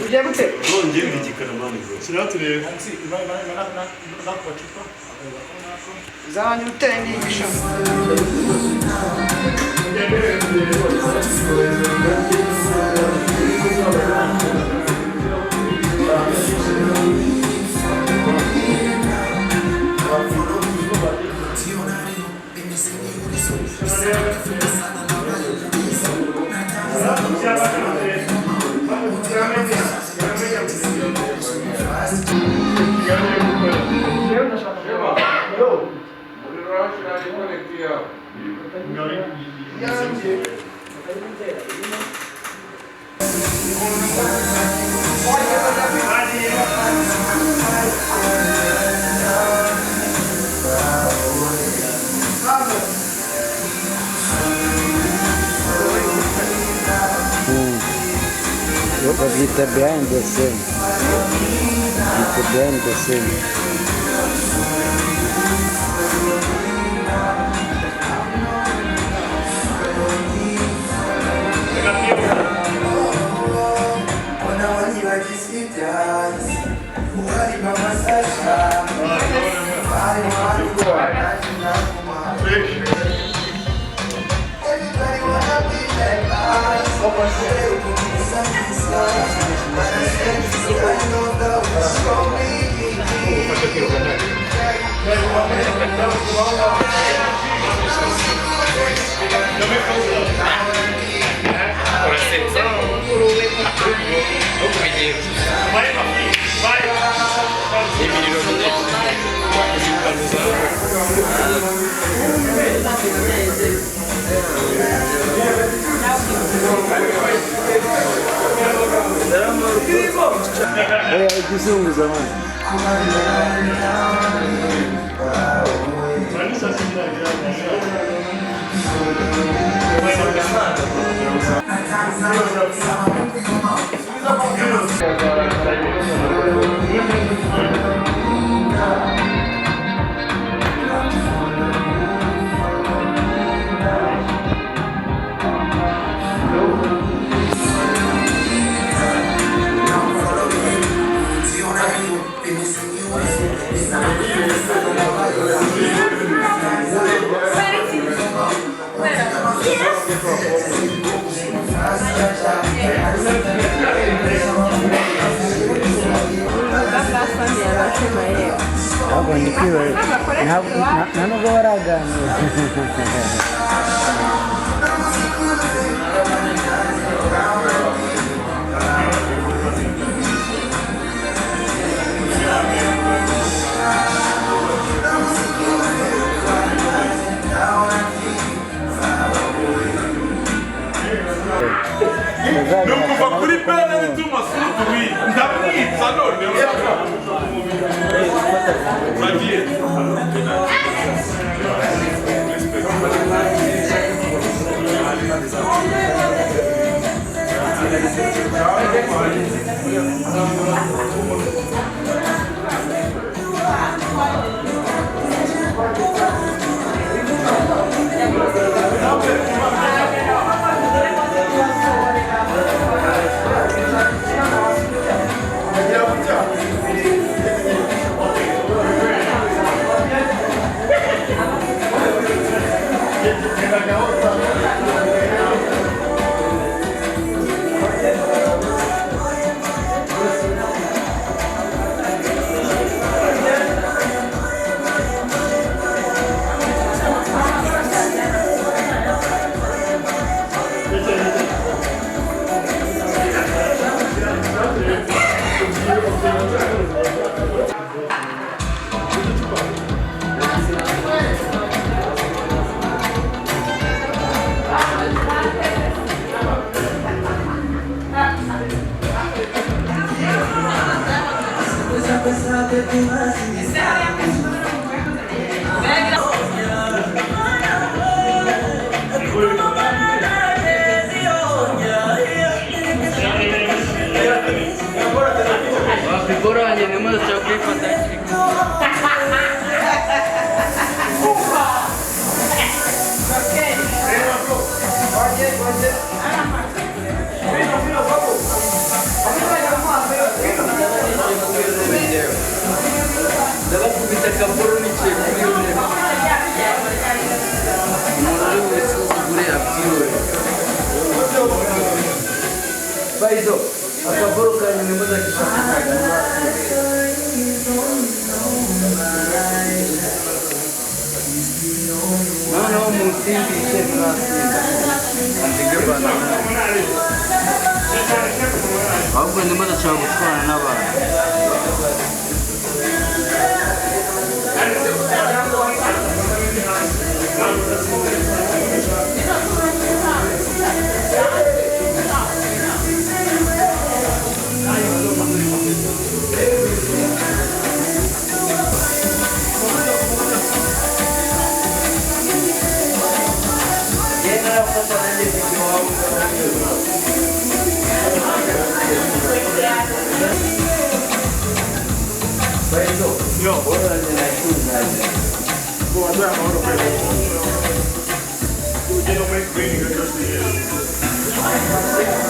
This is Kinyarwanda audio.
Ugiye gute? Ngiye igikaramani bro. Sinaturebe. Izajya uteye n'igisho. Babyita behind the scene. Babyita behind the scene. Olha aí que zunguza mano. Ntabwo ndi kwibaza nta nubwo baraganira. Nukuva kuri pene bituma sutuwi ndamwitsa none bagiye Wakwiga ni moja cha kuifata ndabakubita akaboro n'ikiye kuri yo ntebe umuntu uri wese ugure abyiwe bayizo akaboro kanyu ni moja kishaka noneho munsindishe mwasinda andige bana ahubwo ndimo ndashaka gutwara n'abantu Yo, ora ni na tuzajya. Kwa ndio amahoro kweli. Uje no make green good to see you.